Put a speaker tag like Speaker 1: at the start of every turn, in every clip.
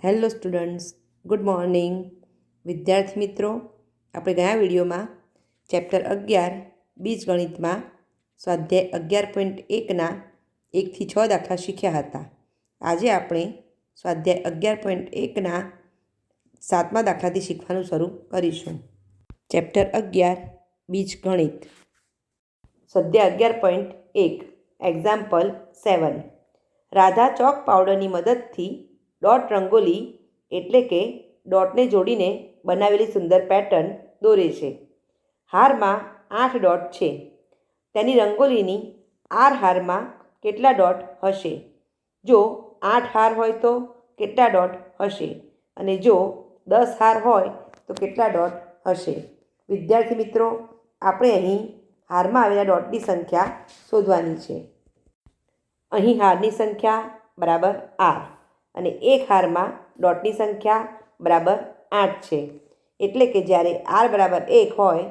Speaker 1: Hello students, good morning. વિદ્યાર્થી મિત્રો, આપણે ગયા વિડીયોમાં ચેપ્ટર 11 બીજગણિતમાં સ્વાધ્યાય 11.1ના 1થી 6 દાખલા શીખ્યા હતા. આજે આપણે સ્વાધ્યાય 11.1ના 7મા દાખલાથી શીખવાનું શરૂ કરીશું. ચેપ્ટર 11 બીજગણિત. સ્વાધ્યાય 11.1 એક્ઝામ્પલ 7. રાધા ચોક પાવડરની મદદથી ડોટ રંગોલી એટલે કે ડોટને જોડીને બનાવેલી સુંદર પેટર્ન દોરે છે. હારમાં 8 ડોટ છે. તેની રંગોલીની આર હારમાં કેટલા ડોટ હશે? જો 8 હાર હોય તો કેટલા ડોટ હશે? અને જો 10 હાર હોય તો કેટલા ડોટ હશે? વિદ્યાર્થી મિત્રો, આપણે અહીં હારમાં આવેલા ડોટની સંખ્યા શોધવાની છે. અહીં હારની સંખ્યા બરાબર આર અને એક હારમાં ડોટની સંખ્યા બરાબર 8 છે. એટલે કે જ્યારે આર બરાબર 1 હોય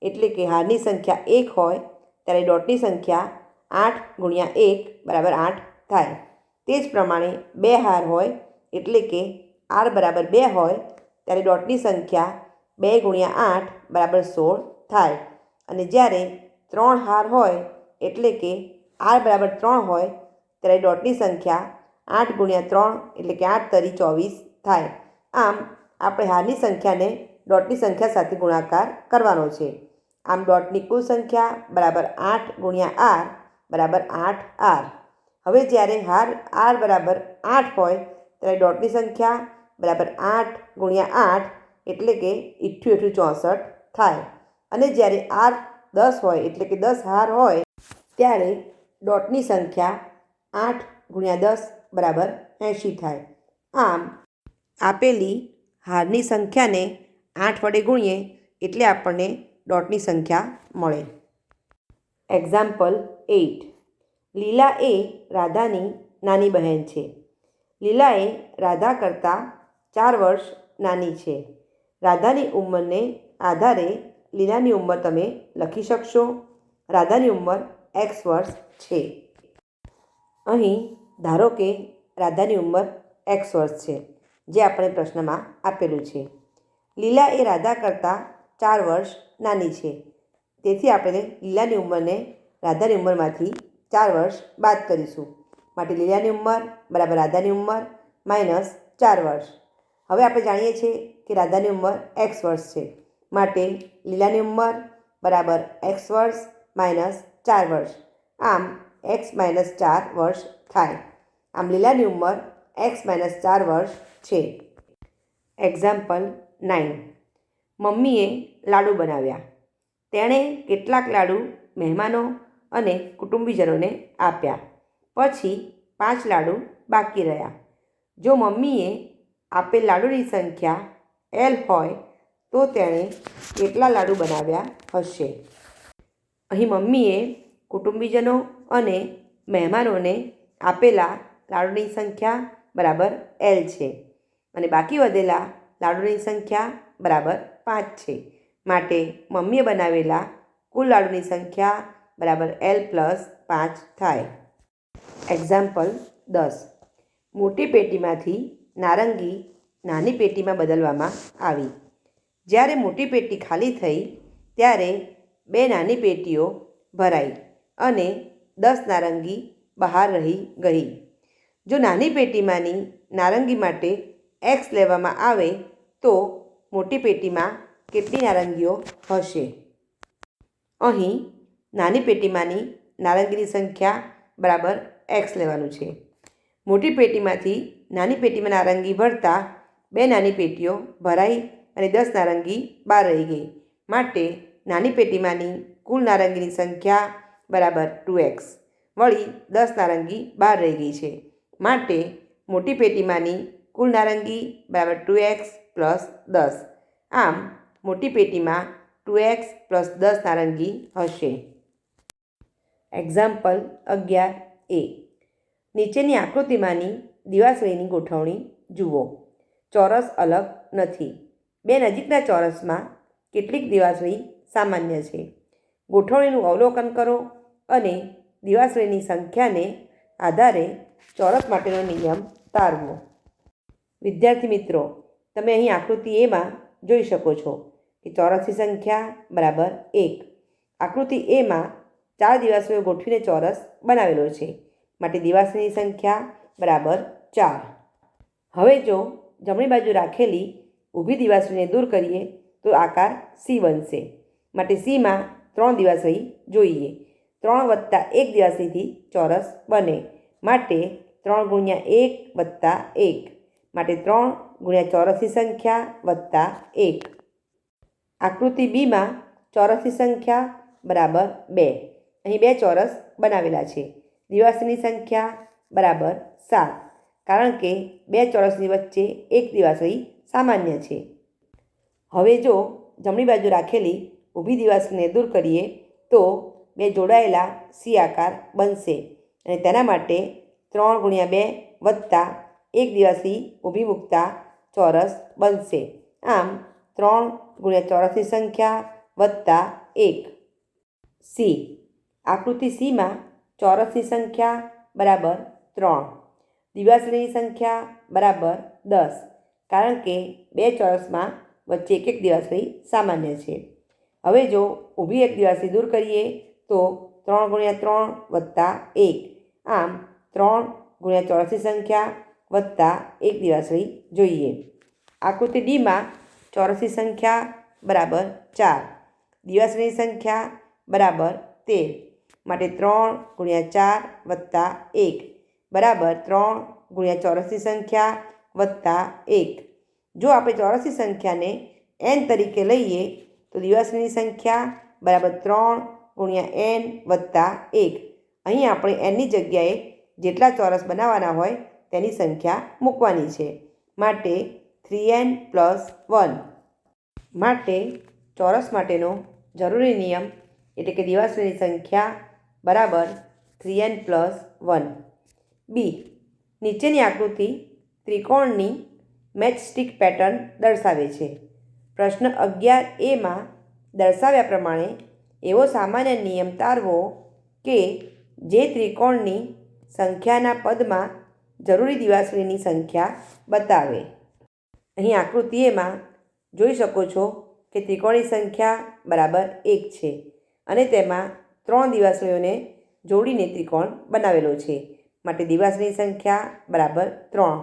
Speaker 1: એટલે કે હારની સંખ્યા 1 હોય ત્યારે ડોટની સંખ્યા 8 ગુણ્યા 1 બરાબર 8 થાય. તે જ પ્રમાણે 2 હાર હોય એટલે કે આર બરાબર 2 હોય ત્યારે ડોટની સંખ્યા 2 ગુણ્યા 8 બરાબર 16 થાય. અને જ્યારે 3 હાર હોય એટલે કે આર બરાબર 3 હોય ત્યારે ડોટની સંખ્યા 8 ગુણ્યા 3 એટલે કે 8 તરી 24 થાય. આમ આપણે હારની સંખ્યાને ડોટની સંખ્યા સાથે ગુણાકાર કરવાનો છે. આમ ડોટની કુલ સંખ્યા બરાબર 8 ગુણ્યા આર બરાબર 8 આર. હવે જ્યારે હાર આર બરાબર 8 હોય ત્યારે ડોટની સંખ્યા બરાબર 8 ગુણ્યા 8 એટલે કે 88 થાય. અને જ્યારે આર 10 હોય એટલે કે 10 હાર હોય ત્યારે ડોટની સંખ્યા 8 ગુણ્યા 10 બરાબર 80 થાય. આમ આપેલી હારની સંખ્યાને 8 વડે ગુણીએ એટલે આપણને ડોટની સંખ્યા મળે. એક્ઝામ્પલ 8. લીલા એ રાધાની નાની બહેન છે. લીલા એ રાધા કરતાં 4 વર્ષ નાની છે. રાધાની ઉંમરને આધારે લીલાની ઉંમર તમે લખી શકશો. રાધાની ઉંમર x વર્ષ છે. અહીં ધારો કે રાધાની ઉંમર x વર્ષ છે, જે આપણે પ્રશ્નમાં આપેલું છે. લીલા એ રાધા કરતાં 4 વર્ષ નાની છે. તેથી આપણે લીલાની ઉંમરને રાધાની ઉંમરમાંથી 4 વર્ષ બાદ કરીશું. માટે લીલાની ઉંમર બરાબર રાધાની ઉંમર માઇનસ 4 વર્ષ. હવે આપણે જાણીએ છીએ કે રાધાની ઉંમર x વર્ષ છે. માટે લીલાની ઉંમર બરાબર x વર્ષ માઇનસ 4 વર્ષ. આમ x માઇનસ 4 વર્ષ થાય. આમ લીલાની ઉંમર x માઇનસ 4 વર્ષ છે. એક્ઝામ્પલ 9. મમ્મીએ લાડુ બનાવ્યા. તેણે કેટલાક લાડુ મહેમાનો અને કુટુંબીજનોને આપ્યા. પછી 5 લાડુ બાકી રહ્યા. જો મમ્મીએ આપેલ લાડુની સંખ્યા L હોય તો તેણે કેટલા લાડુ બનાવ્યા હશે? અહીં મમ્મીએ કુટુંબીજનો અને મહેમાનોને આપેલા લાડુની સંખ્યા બરાબર L છે અને બાકી વધેલા લાડુની સંખ્યા બરાબર 5 છે. માટે મમ્મીએ બનાવેલા કુલ લાડુની સંખ્યા બરાબર L પ્લસ 5 થાય. એક્ઝામ્પલ 10. મોટી પેટીમાંથી નારંગી નાની પેટીમાં બદલવામાં આવી. જ્યારે મોટી પેટી ખાલી થઈ ત્યારે 2 નાની પેટીઓ ભરાઈ અને 10 નારંગી બહાર રહી ગઈ. જો નાની પેટીમાંની નારંગી માટે x લેવામાં આવે તો મોટી પેટીમાં કેટલી નારંગીઓ હશે? અહીં નાની પેટીમાંની નારંગીની સંખ્યા બરાબર x લેવાનું છે. મોટી પેટીમાંથી નાની પેટીમાં નારંગી ભરતા 2 નાની પેટીઓ ભરાઈ અને 10 નારંગી બહાર રહી ગઈ. માટે નાની પેટીમાંની કુલ નારંગીની સંખ્યા બરાબર 2x. વળી 10 નારંગી બહાર રહી ગઈ છે. માટે મોટી પેટીમાંની કુલ નારંગી બરાબર 2x પ્લસ 10. આમ મોટી પેટીમાં 2x પ્લસ 10 નારંગી હશે. Example 11a. નીચેની આકૃતિમાંની દિવાસળીની ગોઠવણી જુઓ. ચોરસ અલગ નથી. 2 નજીકના ચોરસમાં કેટલીક દિવાસળી સામાન્ય છે. ગોઠવણીનું અવલોકન કરો અને દિવાસળીની સંખ્યાને આધારે ચોરસ માટેનો નિયમ તારવો. વિદ્યાર્થી મિત્રો, તમે અહીં આકૃતિ એમાં જોઈ શકો છો કે ચોરસની સંખ્યા બરાબર 1. આકૃતિ એમાં 4 દિવાસળીઓ ગોઠવીને ચોરસ બનાવેલો છે, માટે દિવાસળીની સંખ્યા બરાબર 4. હવે જો જમણી બાજુ રાખેલી ઊભી દિવાસળીને દૂર કરીએ તો આકાર સી બનશે, માટે સીમાં 3 દિવાસળી જોઈએ. 3 વત્તા 1 દિવાસળીથી ચોરસ બને, માટે 3 ગુણ્યા 1 વત્તા 1, માટે 3 ગુણ્યા ચોરસની સંખ્યા વત્તા 1. આકૃતિ બીમાં ચોરસની સંખ્યા બરાબર 2. અહીં 2 ચોરસ બનાવેલા છે. દિવાસળીની સંખ્યા બરાબર 7, કારણ કે 2 ચોરસની વચ્ચે 1 દિવાસળી સામાન્ય છે. હવે જો જમણી બાજુ રાખેલી ઊભી દિવાસળીને દૂર કરીએ તો 2 જોડાયેલા સી આકાર બનશે, અને તેના માટે 3 ગુણ્યા 2 વત્તા 1 દિવાસળી ઊભી મૂકતા ચોરસ બનશે. આમ 3 ગુણ્યા ચોરસની સંખ્યા વત્તા 1. સી. આકૃતિ સીમાં ચોરસની સંખ્યા બરાબર 3, દિવાસળીની સંખ્યા બરાબર 10, કારણ કે 2 ચોરસમાં વચ્ચે 1 દિવાસળી સામાન્ય છે. હવે જો ઊભી 1 દિવાસળી દૂર કરીએ તો 3 ગુણ્યા 3 વત્તા 1, આમ 3 ગુણ્યા ચોરસની સંખ્યા વત્તા 1 દિવાસળી જોઈએ. આકૃતિ ડીમાં ચોરસની સંખ્યા બરાબર 4, દિવાસળીની સંખ્યા બરાબર 13, માટે 3 ગુણ્યા 4 વત્તા 1 બરાબર 3 ગુણ્યા ચોરસની સંખ્યા વત્તા 1. જો આપણે ચોરસની સંખ્યાને n તરીકે લઈએ તો દિવાસળીની સંખ્યા બરાબર 3 ગુણ્યા n વત્તા 1. અહીં આપણે nની જગ્યાએ જેટલા ચોરસ બનાવવાના હોય તેની સંખ્યા મૂકવાની છે, માટે 3n + 1. માટે ચોરસ માટેનો જરૂરી નિયમ એટલે કે દિવાસળીની સંખ્યા બરાબર 3n + 1. બી. નીચેની આકૃતિ ત્રિકોણની મેચસ્ટિક પેટર્ન દર્શાવે છે. પ્રશ્ન 11 માં દર્શાવ્યા પ્રમાણે એવો સામાન્ય નિયમ તારવો કે જે ત્રિકોણની સંખ્યાના પદમાં જરૂરી દિવાસળીની સંખ્યા બતાવે. અહીં આકૃતિ એમાં જોઈ શકો છો કે ત્રિકોણની સંખ્યા બરાબર 1 છે, અને તેમાં 3 દિવાસળીઓને જોડીને ત્રિકોણ બનાવેલો છે, માટે દિવાસળીની સંખ્યા બરાબર 3,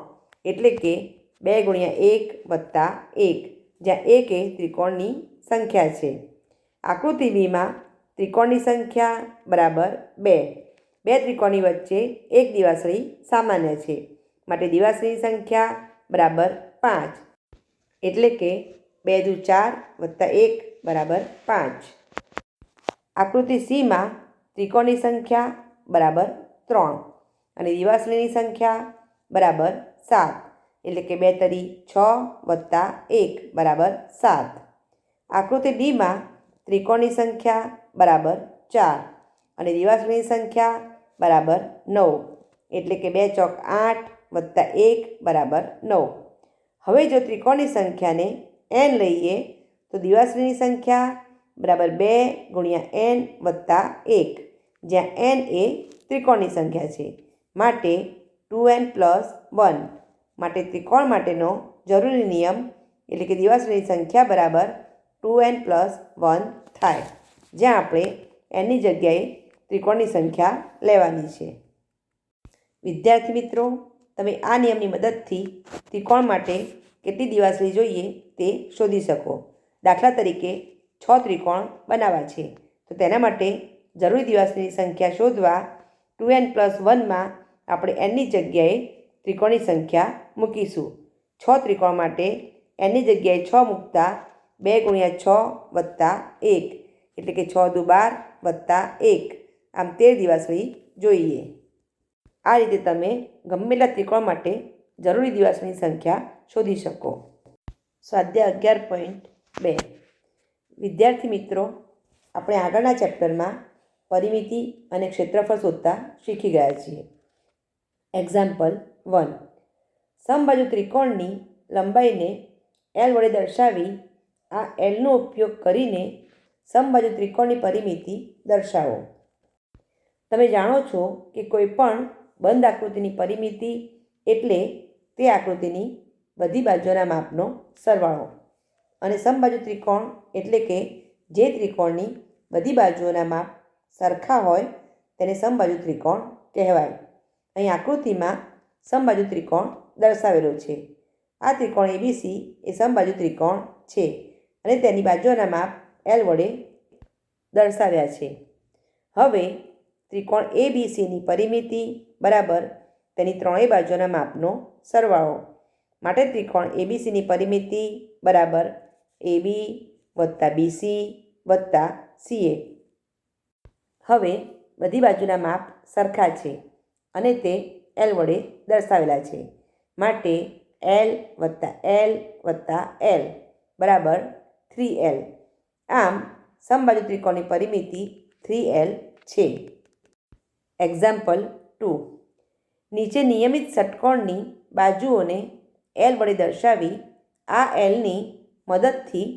Speaker 1: એટલે કે 2 ગુણ્યા 1 વત્તા 1, જ્યાં 1 એ ત્રિકોણની સંખ્યા છે. આકૃતિ બીમાં ત્રિકોણની સંખ્યા બરાબર 2. 2 ત્રિકોણની વચ્ચે 1 દિવાસળી સામાન્ય છે, માટે દિવાસળીની સંખ્યા બરાબર 5, એટલે કે 2 દુ 4 વત્તા 1 બરાબર 5. આકૃતિ સીમાં ત્રિકોણની સંખ્યા બરાબર 3 અને દિવાસળીની સંખ્યા બરાબર 7, એટલે કે 2 તરી 6 વત્તા 1 બરાબર 7. આકૃતિ ડીમાં ત્રિકોણની સંખ્યા બરાબર 4 અને દિવાસળીની સંખ્યા બરાબર 9, એટલે કે 2 ચોક 8 વત્તા 1 બરાબર 9. હવે જો ત્રિકોણની સંખ્યાને n લઈએ તો દિવાસળીની સંખ્યા બરાબર 2 ગુણ્યા n વત્તા 1, જ્યાં n એ ત્રિકોણની સંખ્યા છે, માટે 2n + 1. માટે ત્રિકોણ માટેનો જરૂરી નિયમ એટલે કે દિવાસળીની સંખ્યા બરાબર 2n + 1 થાય, જ્યાં આપણે nની જગ્યાએ ત્રિકોણની સંખ્યા લેવાની છે. વિદ્યાર્થી મિત્રો, તમે આ નિયમની મદદથી ત્રિકોણ માટે કેટલી દિવાસળી જોઈએ તે શોધી શકો. દાખલા તરીકે 6 ત્રિકોણ બનાવવા છે, તો તેના માટે જરૂરી દિવાસળીની સંખ્યા શોધવા 2n + 1માં આપણે nની જગ્યાએ ત્રિકોણની સંખ્યા મૂકીશું. 6 ત્રિકોણ માટે nની જગ્યાએ 6 મૂકતા 2 ગુણ્યા 6 વત્તા 1, એટલે કે 6 દુ 12 વત્તા 1, આમ 13 દિવાસળી જોઈએ. આ રીતે તમે ગમેલા ત્રિકોણ માટે જરૂરી દિવાસળીની સંખ્યા શોધી શકો. સ્વાધ્યાય 11.2. વિદ્યાર્થી મિત્રો, આપણે આગળના ચેપ્ટરમાં પરિમિતિ અને ક્ષેત્રફળ શોધતા શીખી ગયા છીએ. એક્ઝામ્પલ 1. સમબાજુ ત્રિકોણની લંબાઈને L વડે દર્શાવી આ Lનો ઉપયોગ કરીને સમબાજુ ત્રિકોણની પરિમિતિ દર્શાવો. તમે જાણો છો કે કોઈ પણ બંધ આકૃતિની પરિમિતિ એટલે તે આકૃતિની બધી બાજુના માપનો સરવાળો. અને સમબાજુ ત્રિકોણ એટલે કે જે ત્રિકોણની બધી બાજુઓના માપ સરખા હોય તેને સમબાજુ ત્રિકોણ કહેવાય. અહીં આકૃતિમાં સમબાજુ ત્રિકોણ દર્શાવેલો છે. આ ત્રિકોણ એબીસી એ સમબાજુ ત્રિકોણ છે અને તેની બાજુઓના માપ એલ વડે દર્શાવ્યા છે. હવે ત્રિકોણ એબીસીની પરિમિતિ બરાબર તેની ત્રણેય બાજુના માપનો સરવાળો. માટે ત્રિકોણ એબીસીની પરિમિતિ બરાબર એબી વત્તા બીસી વત્તા સીએ. હવે બધી બાજુના માપ સરખા છે અને તે એલ વડે દર્શાવેલા છે. માટે એલ વત્તા એલ બરાબર 3L. આમ સમબાજુ ત્રિકોણની પરિમિતિ 3L છે. એક્ઝામ્પલ 2. નીચે નિયમિત ષટકોણની બાજુઓને એલ વડે દર્શાવી આ એલની મદદથી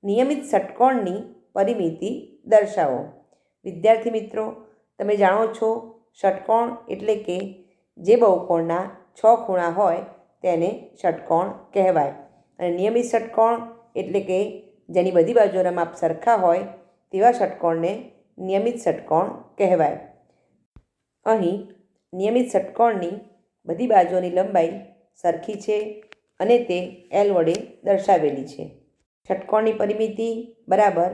Speaker 1: નિયમિત ષટકોણની પરિમિતિ દર્શાવો. વિદ્યાર્થી મિત્રો, તમે જાણો છો ષટકોણ એટલે કે જે બહુકોણના 6 ખૂણા હોય તેને ષટકોણ કહેવાય. અને નિયમિત ષટકોણ એટલે કે જેની બધી બાજુઓના માપ સરખા હોય તેવા ષટકોણને નિયમિત ષટકોણ કહેવાય. અહીં નિયમિત ષટકોણની બધી બાજુઓની લંબાઈ સરખી છે અને તે એલ વડે દર્શાવેલી છે. ષટકોણની પરિમિતિ બરાબર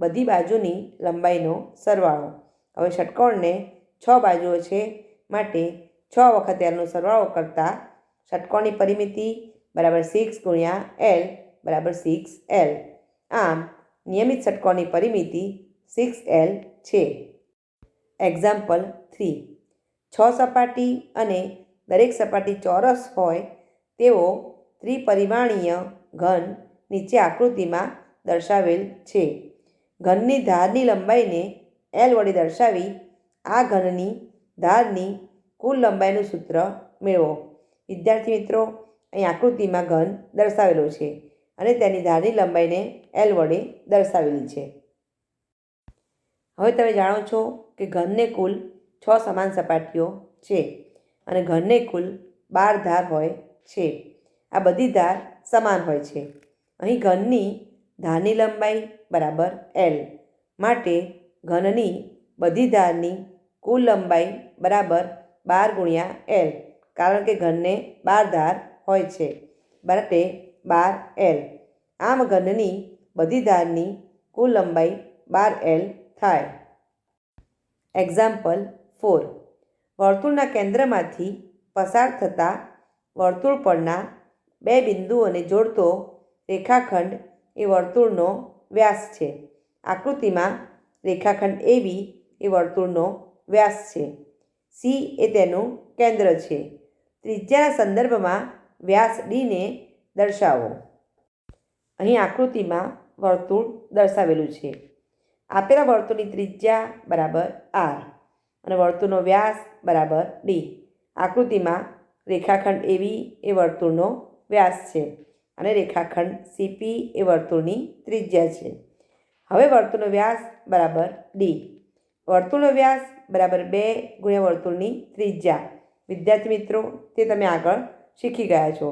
Speaker 1: બધી બાજુની લંબાઈનો સરવાળો. હવે ષટકોણને 6 બાજુઓ છે માટે 6 વખત એલનો સરવાળો કરતાં ષટકોણની પરિમિતિ બરાબર 6 ગુણ્યા એલ બરાબર 6L. આમ નિયમિત ષટકોણની પરિમિતિ 6L છે. એક્ઝામ્પલ 3. 6 સપાટી અને દરેક સપાટી ચોરસ હોય તેવો ત્રિપરિમાણીય ઘન નીચે આકૃતિમાં દર્શાવેલ છે. ઘનની ધારની લંબાઈને એલ વડે દર્શાવી આ ઘનની ધારની કુલ લંબાઈનું સૂત્ર મેળવો. વિદ્યાર્થી મિત્રો, અહીં આકૃતિમાં ઘન દર્શાવેલો છે અને તેની ધારની લંબાઈને એલ વડે દર્શાવેલી છે. હવે તમે જાણો છો કે ઘનને કુલ 6 સમાન સપાટીઓ છે અને ઘનને કુલ 12 ધાર હોય છે. આ બધી ધાર સમાન હોય છે. અહીં ઘનની ધારની લંબાઈ બરાબર એલ. માટે ઘનની બધી ધારની કુલ લંબાઈ બરાબર 12 ગુણ્યા એલ. કારણ કે ઘનને 12 ધાર હોય છે માટે 12L. આમ ઘનની બધી ધારની કુલ લંબાઈ 12L થાય. એક્ઝામ્પલ 4. વર્તુળના કેન્દ્રમાંથી પસાર થતા વર્તુળ પરના બે બિંદુઓને જોડતો રેખાખંડ એ વર્તુળનો વ્યાસ છે. આકૃતિમાં રેખાખંડ AB એ વર્તુળનો વ્યાસ છે. C એ તેનું કેન્દ્ર છે. ત્રિજ્યાના સંદર્ભમાં વ્યાસ Dને દર્શાવો. અહીં આકૃતિમાં વર્તુળ દર્શાવેલું છે. આપેલા વર્તુળની ત્રિજ્યા બરાબર R અને વર્તુળનો વ્યાસ બરાબર D. આકૃતિમાં રેખાખંડ AB એ વર્તુળનો વ્યાસ છે અને રેખાખંડ CP એ વર્તુળની ત્રિજ્યા છે. હવે વર્તુળનો વ્યાસ બરાબર D. વર્તુળનો વ્યાસ બરાબર 2 ગુણ્યા વર્તુળની ત્રિજ્યા. વિદ્યાર્થી મિત્રો, તે તમે આગળ શીખી ગયા છો.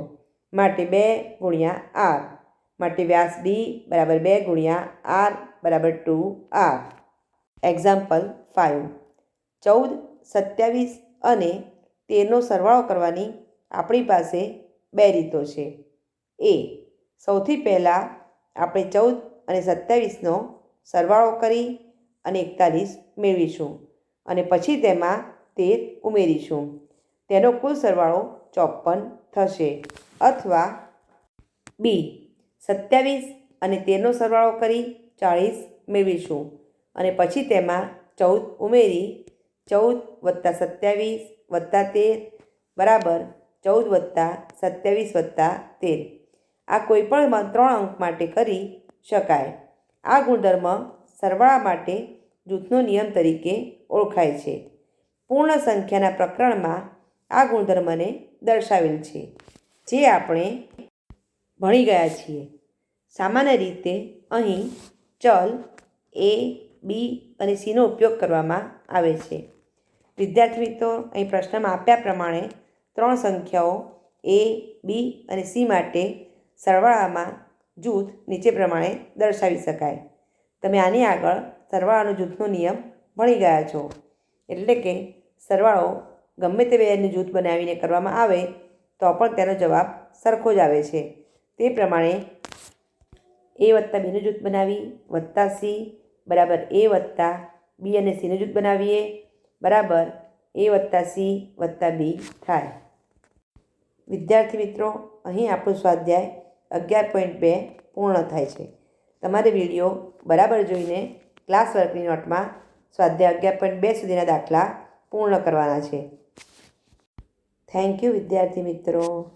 Speaker 1: માટે 2 ગુણ્યા R. માટે વ્યાસ D બરાબર 2 ગુણ્યા R બરાબર 2R. એક્ઝામ્પલ 5. 14, 27 અને 13નો સરવાળો કરવાની આપણી પાસે 2 રીતો છે. સૌથી પહેલાં આપણે 14 અને 27નો સરવાળો કરી અને 41 મેળવીશું અને પછી તેમાં 13 ઉમેરીશું. તેનો કુલ સરવાળો 54 થશે. અથવા B. 27 અને 13નો સરવાળો કરી 40 મેળવીશું અને પછી તેમાં 14 ઉમેરી 14 + 27 + 13 બરાબર 14 + 27 + 13. આ કોઈપણ 3 અંક માટે કરી શકાય. આ ગુણધર્મ સરવાળા માટે જૂથનો નિયમ તરીકે ઓળખાય છે. પૂર્ણ સંખ્યાના પ્રકરણમાં આ ગુણધર્મને દર્શાવેલ છે, જે આપણે ભણી ગયા છીએ. સામાન્ય રીતે અહીં ચલ A, B અને Cનો ઉપયોગ કરવામાં આવે છે. વિદ્યાર્થી મિત્રો, અહીં પ્રશ્નમાં આપ્યા પ્રમાણે 3 સંખ્યાઓ એ, બી અને સી માટે સરવાળામાં જૂથ નીચે પ્રમાણે દર્શાવી શકાય. તમે આની આગળ સરવાળાનો જૂથનો નિયમ ભણી ગયા છો. એટલે કે સરવાળો ગમે તે બેનું જૂથ બનાવીને કરવામાં આવે તો પણ તેનો જવાબ સરખો જ આવે છે. તે પ્રમાણે એ વત્તા બીનું જૂથ બનાવી વત્તા સી બરાબર એ વત્તા બી અને સીનું જૂથ બનાવીએ બરાબર એ વત્તા સી વત્તા બી થાય. વિદ્યાર્થી મિત્રો, અહીં આપણું સ્વાધ્યાય 11.2 પૂર્ણ થાય છે. તમારે વિડીયો બરાબર જોઈને ક્લાસ વર્કની નોટમાં સ્વાધ્યાય 11.2 સુધીના દાખલા પૂર્ણ કરવાના છે. થેન્ક યુ વિદ્યાર્થી મિત્રો.